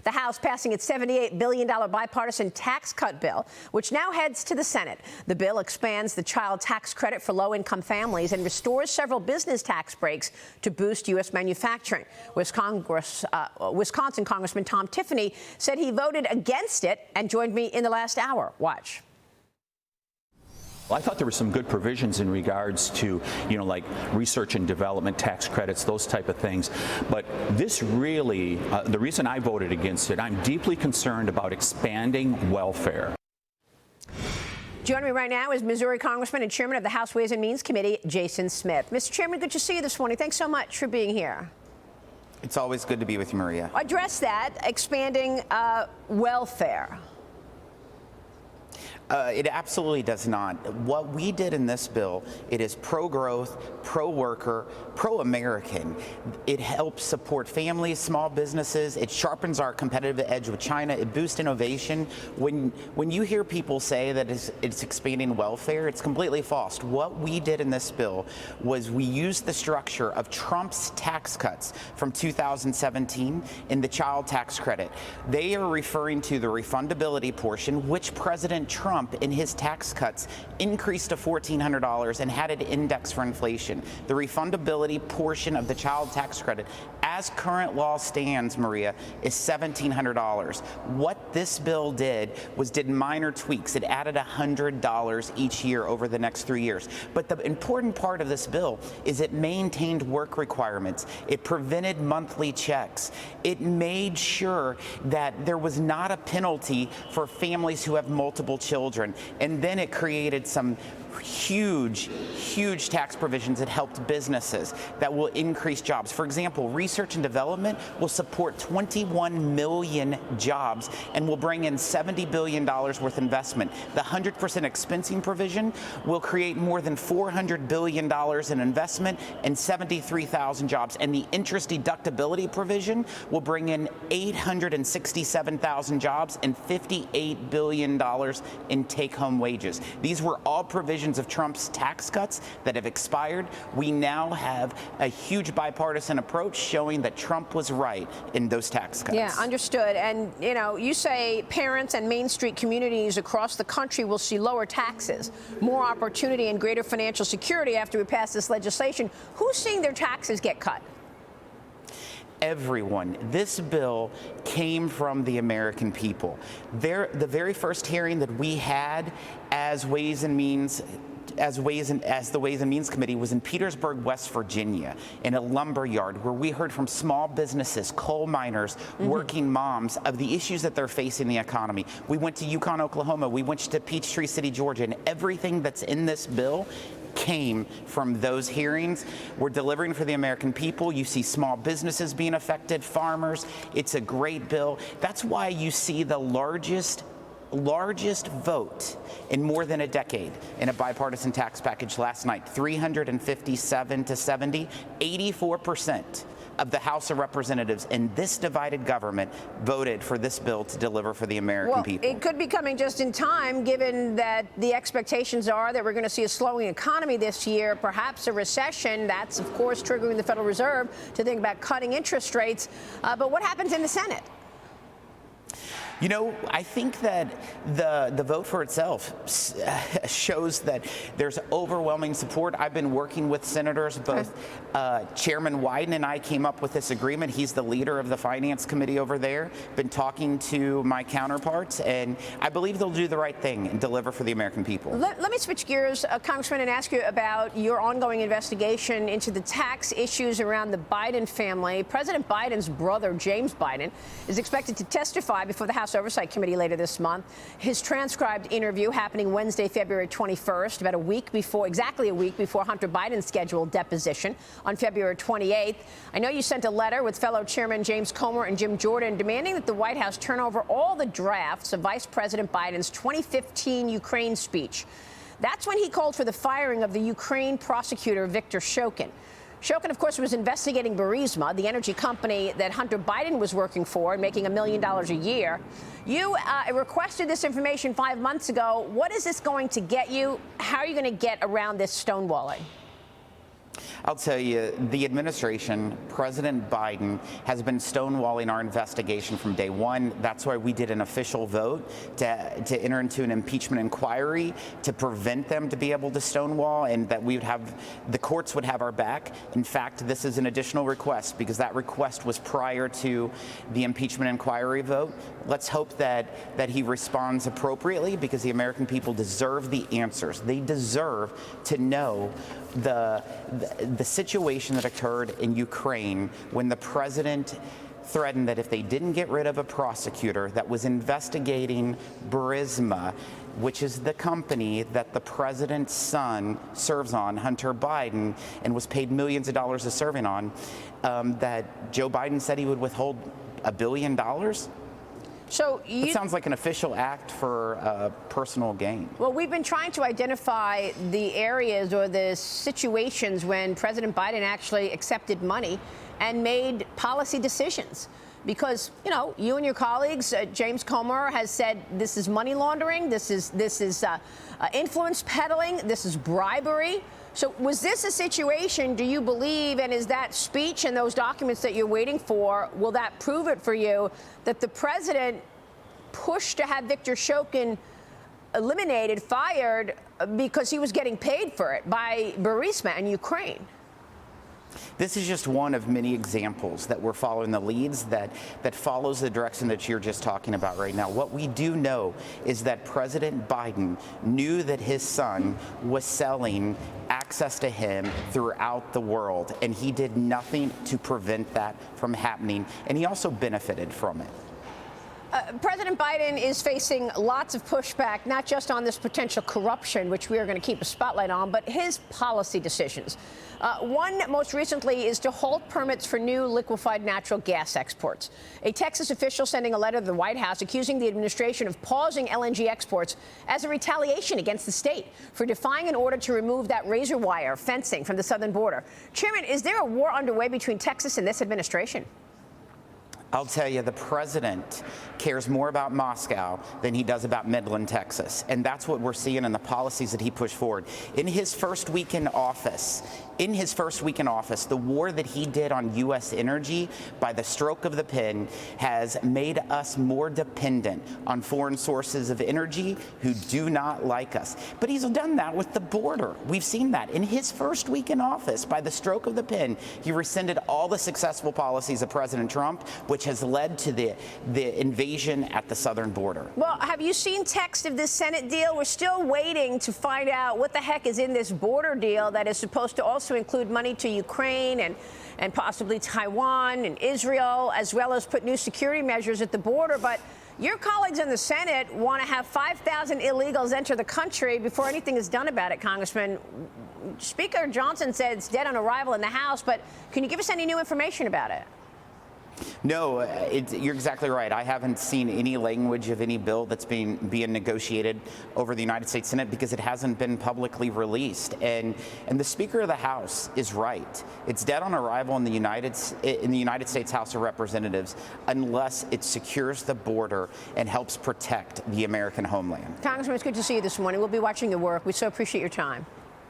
the House passing its $78 billion bipartisan tax cut bill, which now heads to the Senate. The bill expands the child tax credit for low-income families and restores several business tax breaks to boost U.S. manufacturing. Wisconsin Congressman Tom Tiffany said he voted against it and joined me in the last hour. Watch. I thought there were some good provisions in regards to, like research and development tax credits, those type of things. But this really, the reason I voted against it, I'm deeply concerned about expanding welfare. Joining me right now is Missouri Congressman and Chairman of the House Ways and Means Committee, Jason Smith. Mr. Chairman, good to see you this morning. Thanks so much for being here. It's always good to be with you, Maria. Address that, expanding welfare. It absolutely does not. What we did in this bill, it is pro-growth, pro-worker, pro-American. It helps support families, small businesses. It sharpens our competitive edge with China. It boosts innovation. When you hear people say that it's expanding welfare, it's completely false. What we did in this bill was we used the structure of Trump's tax cuts from 2017 in the child tax credit. They are referring to the refundability portion, which President Trump in his tax cuts increased to $1,400 and had it indexed for inflation. The refundability portion of the child tax credit, as current law stands, Maria, is $1,700. What this bill did minor tweaks. It added $100 each year over the next 3 years. But the important part of this bill is it maintained work requirements. It prevented monthly checks. It made sure that there was not a penalty for families who have multiple children. And then it created some huge tax provisions that helped businesses that will increase jobs. For example, research and development will support 21 million jobs and will bring in $70 billion worth investment. The 100% expensing provision will create more than $400 billion in investment and 73,000 jobs. And the interest deductibility provision will bring in 867,000 jobs and $58 billion in take-home wages. These were all provisions of Trump's tax cuts that have expired. We now have a huge bipartisan approach showing that Trump was right in those tax cuts. Yeah, understood. And, you say parents and Main Street communities across the country will see lower taxes, more opportunity and greater financial security after we pass this legislation. Who's seeing their taxes get cut? Everyone. This bill came from the American people. The very first hearing that we had as the Ways and Means Committee was in Petersburg, West Virginia, in a lumber yard where we heard from small businesses, coal miners, working moms of the issues that they're facing in the economy. We went to Yukon, Oklahoma. We went to Peachtree City, Georgia, and everything that's in this bill came from those hearings. We're delivering for the American people. You see small businesses being affected, farmers. It's a great bill. That's why you see the largest vote in more than a decade in a bipartisan tax package last night, 357 to 70, 84% of the House of Representatives in this divided government voted for this bill to deliver for the American people. It could be coming just in time, given that the expectations are that we're going to see a slowing economy this year, perhaps a recession. That's, of course, triggering the Federal Reserve to think about cutting interest rates. But what happens in the Senate? I think that the vote for itself shows that there's overwhelming support. I've been working with senators, both Chairman Wyden and I came up with this agreement. He's the leader of the Finance Committee over there. Been talking to my counterparts, and I believe they'll do the right thing and deliver for the American people. Let me switch gears, Congressman, and ask you about your ongoing investigation into the tax issues around the Biden family. President Biden's brother, James Biden, is expected to testify before the House Oversight Committee later this month. His transcribed interview happening Wednesday, February 21st, exactly a week before Hunter Biden's scheduled deposition on February 28th. I know you sent a letter with fellow Chairman James Comer and Jim Jordan demanding that the White House turn over all the drafts of Vice President Biden's 2015 Ukraine speech. That's when he called for the firing of the Ukraine prosecutor Viktor Shokin. Shokin, of course, was investigating Burisma, the energy company that Hunter Biden was working for and making $1 million a year. You requested this information 5 months ago. What is this going to get you? How are you going to get around this stonewalling? I'll tell you, the administration, President Biden, has been stonewalling our investigation from day one. That's why we did an official vote to enter into an impeachment inquiry to prevent them to be able to stonewall, and that we would have, the courts would have our back. In fact, this is an additional request because that request was prior to the impeachment inquiry vote. Let's hope that he responds appropriately, because the American people deserve the answers. They deserve to know the situation that occurred in Ukraine when the president threatened that if they didn't get rid of a prosecutor that was investigating Burisma, which is the company that the president's son serves on, Hunter Biden, and was paid millions of dollars to serving on, that Joe Biden said he would withhold $1 billion. So it sounds like an official act for personal gain. Well, we've been trying to identify the areas or the situations when President Biden actually accepted money and made policy decisions. Because, you know, you and your colleagues, James Comer has said this is money laundering, this is influence peddling, this is bribery. So was this a situation, do you believe, and is that speech and those documents that you're waiting for, will that prove it for you, that the president pushed to have Viktor Shokin eliminated, fired, because he was getting paid for it by Burisma and Ukraine? This is just one of many examples that we're following the leads that follows the direction that you're just talking about right now. What we do know is that President Biden knew that his son was selling access to him throughout the world, and he did nothing to prevent that from happening, and he also benefited from it. President Biden is facing lots of pushback, not just on this potential corruption, which we are going to keep a spotlight on, but his policy decisions. One, most recently, is to halt permits for new liquefied natural gas exports. A Texas official sending a letter to the White House accusing the administration of pausing LNG exports as a retaliation against the state for defying an order to remove that razor wire fencing from the southern border. Chairman, is there a war underway between Texas and this administration? I'll tell you, the president cares more about Moscow than he does about Midland, Texas. And that's what we're seeing in the policies that he pushed forward. In his first week in office, the war that he did on U.S. energy by the stroke of the pen has made us more dependent on foreign sources of energy who do not like us. But he's done that with the border. We've seen that. In his first week in office, by the stroke of the pen, he rescinded all the successful policies of President Trump, which has led to the invasion at the southern border. Well, have you seen text of this Senate deal? We're still waiting to find out what the heck is in this border deal that is supposed to also include money to Ukraine and possibly Taiwan and Israel, as well as put new security measures at the border. But your colleagues in the Senate want to have 5,000 illegals enter the country before anything is done about it, Congressman. Speaker Johnson said it's dead on arrival in the House, but can you give us any new information about it? No, you're exactly right. I haven't seen any language of any bill that's being negotiated over the United States Senate because it hasn't been publicly released. And the Speaker of the House is right. It's dead on arrival in the United States House of Representatives unless it secures the border and helps protect the American homeland. Congressman, it's good to see you this morning. We'll be watching your work. We so appreciate your time.